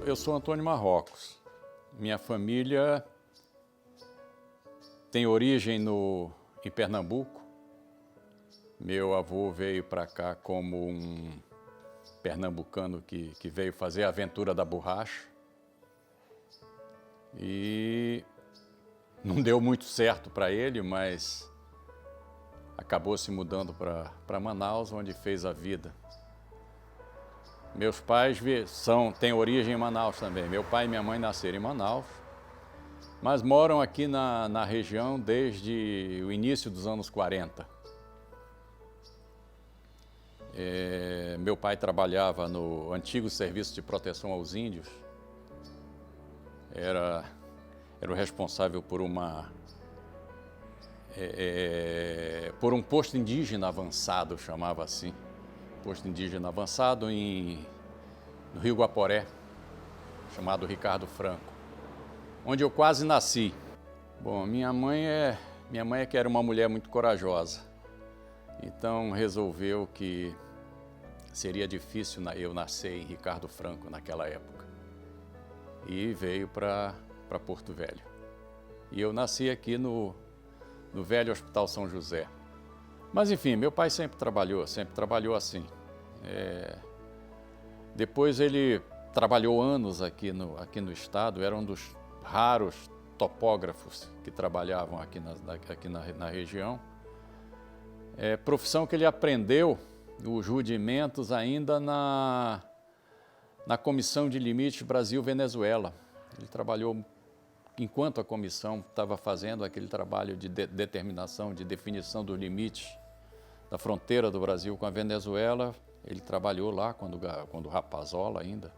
Eu sou Antônio Marrocos. Minha família tem origem em Pernambuco. Meu avô veio para cá como um pernambucano que veio fazer a aventura da borracha. E não deu muito certo para ele, mas acabou se mudando para Manaus, onde fez a vida. Meus pais têm origem em Manaus também. Meu pai e minha mãe nasceram em Manaus, mas moram aqui na região desde o início dos anos 40. Meu pai trabalhava no antigo Serviço de Proteção aos Índios. Era o responsável por por um posto indígena avançado, chamava assim. Posto indígena avançado no Rio Guaporé, chamado Ricardo Franco, onde eu quase nasci. Bom, minha mãe é que era uma mulher muito corajosa, então resolveu que seria difícil eu nascer em Ricardo Franco naquela época e veio para Porto Velho. E eu nasci aqui no velho Hospital São José. Mas enfim, meu pai sempre trabalhou assim. Depois ele trabalhou anos aqui no estado, era um dos raros topógrafos que trabalhavam aqui na região. Profissão que ele aprendeu os rudimentos ainda na Comissão de Limites Brasil-Venezuela. Ele trabalhou enquanto a comissão estava fazendo aquele trabalho de determinação, de definição dos limites da fronteira do Brasil com a Venezuela. Ele trabalhou lá quando rapazola ainda,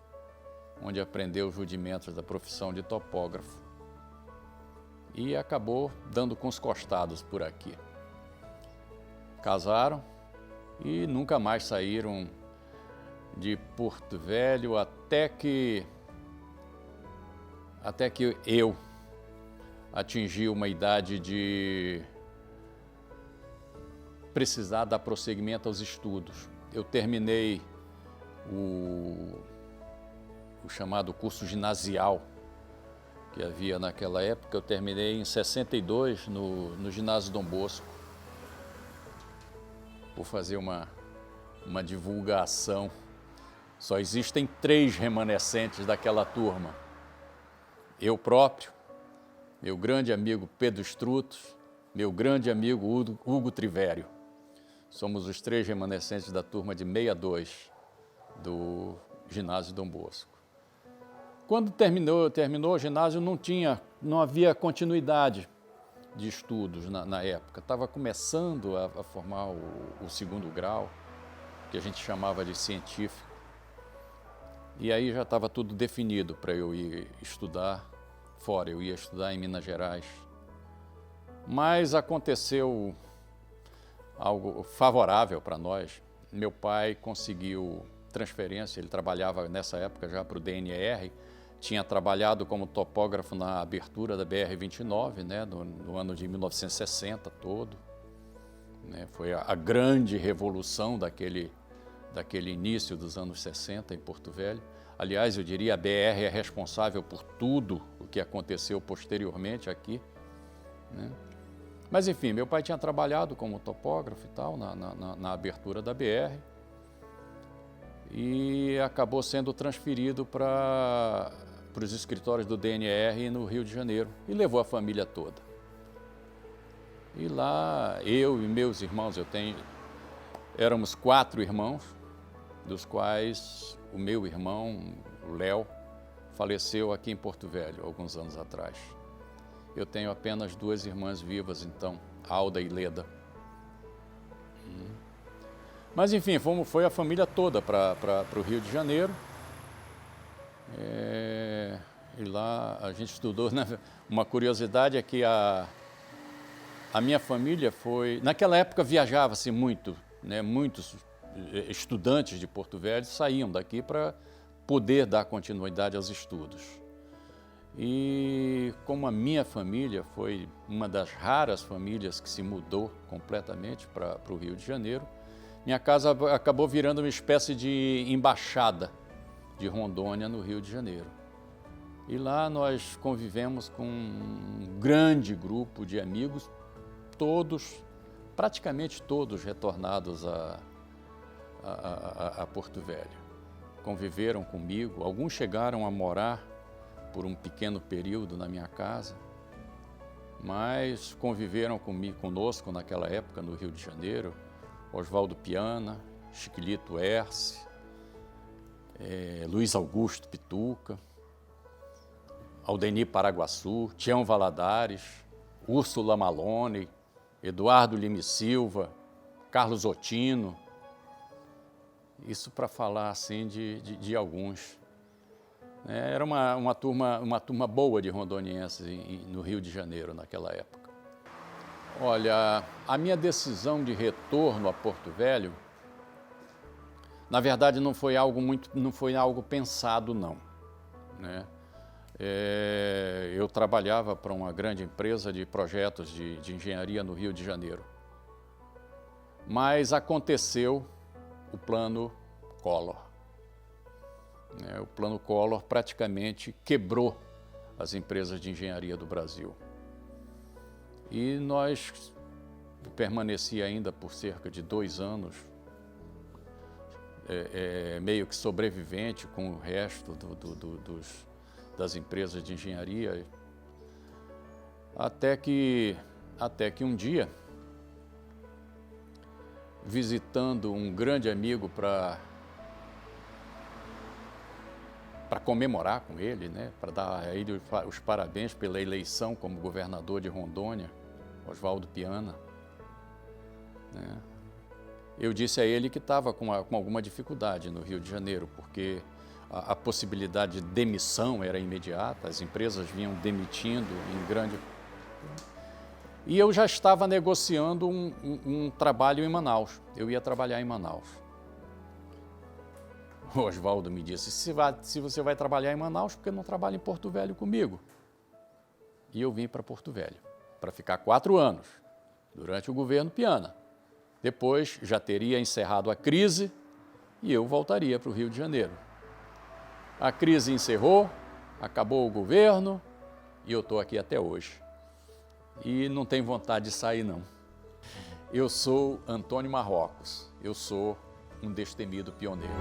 onde aprendeu os rudimentos da profissão de topógrafo. E acabou dando com os costados por aqui. Casaram e nunca mais saíram de Porto Velho até que eu atingi uma idade de precisar dar prosseguimento aos estudos. Eu terminei o chamado curso ginasial que havia naquela época. Eu terminei em 62 no ginásio Dom Bosco. Vou fazer uma divulgação. Só existem 3 remanescentes daquela turma. Eu próprio, meu grande amigo Pedro Strutos, meu grande amigo Hugo Trivério. Somos os 3 remanescentes da turma de 62 do ginásio Dom Bosco. Quando terminou o ginásio, não havia continuidade de estudos na época. Estava começando a formar o segundo grau, que a gente chamava de científico. E aí já estava tudo definido para eu ir estudar fora. Eu ia estudar em Minas Gerais. Mas aconteceu algo favorável para nós. Meu pai conseguiu transferência, ele trabalhava nessa época já para o DNR, tinha trabalhado como topógrafo na abertura da BR-29, né, no ano de 1960 todo. Né, foi a grande revolução daquele início dos anos 60 em Porto Velho. Aliás, eu diria, a BR é responsável por tudo o que aconteceu posteriormente aqui. Né? Mas, enfim, meu pai tinha trabalhado como topógrafo e tal, na abertura da BR, e acabou sendo transferido para os escritórios do DNR no Rio de Janeiro, e levou a família toda. E lá, eu e meus irmãos, éramos 4 irmãos, dos quais o meu irmão, o Léo, faleceu aqui em Porto Velho, alguns anos atrás. Eu tenho apenas 2 irmãs vivas, então, Alda e Leda. Mas, enfim, foi a família toda para o Rio de Janeiro. E lá a gente estudou. Né? Uma curiosidade é que a minha família foi... Naquela época viajava-se muito, né? Muitos estudantes de Porto Velho saíam daqui para poder dar continuidade aos estudos. E como a minha família foi uma das raras famílias que se mudou completamente para o Rio de Janeiro, minha casa acabou virando uma espécie de embaixada de Rondônia no Rio de Janeiro. E lá nós convivemos com um grande grupo de amigos, todos, praticamente todos retornados a Porto Velho. Conviveram comigo, alguns chegaram a morar por um pequeno período na minha casa, mas conviveram conosco naquela época no Rio de Janeiro, Oswaldo Piana, Chiquilito Erce, Luiz Augusto Pituca, Aldeni Paraguaçu, Tião Valadares, Úrsula Malone, Eduardo Lima Silva, Carlos Ottino. Isso para falar assim de alguns. Era uma turma boa de rondonienses no Rio de Janeiro naquela época. Olha, a minha decisão de retorno a Porto Velho, na verdade não foi algo pensado não, né? Eu trabalhava para uma grande empresa de projetos de engenharia no Rio de Janeiro. Mas aconteceu o plano Collor. O plano Collor praticamente quebrou as empresas de engenharia do Brasil. E nós permaneci ainda por cerca de 2 anos, meio que sobrevivente com o resto das empresas de engenharia, até que um dia, visitando um grande amigo para comemorar com ele, né, para dar a ele os parabéns pela eleição como governador de Rondônia, Oswaldo Piana, né, eu disse a ele que estava com alguma dificuldade no Rio de Janeiro, porque a possibilidade de demissão era imediata, as empresas vinham demitindo em grande... E eu já estava negociando um trabalho em Manaus, eu ia trabalhar em Manaus. O Oswaldo me disse, se você vai trabalhar em Manaus, por que não trabalha em Porto Velho comigo? E eu vim para Porto Velho, para ficar 4 anos, durante o governo Piana. Depois já teria encerrado a crise e eu voltaria para o Rio de Janeiro. A crise encerrou, acabou o governo e eu estou aqui até hoje. E não tenho vontade de sair, não. Eu sou Antônio Marrocos, eu sou um destemido pioneiro.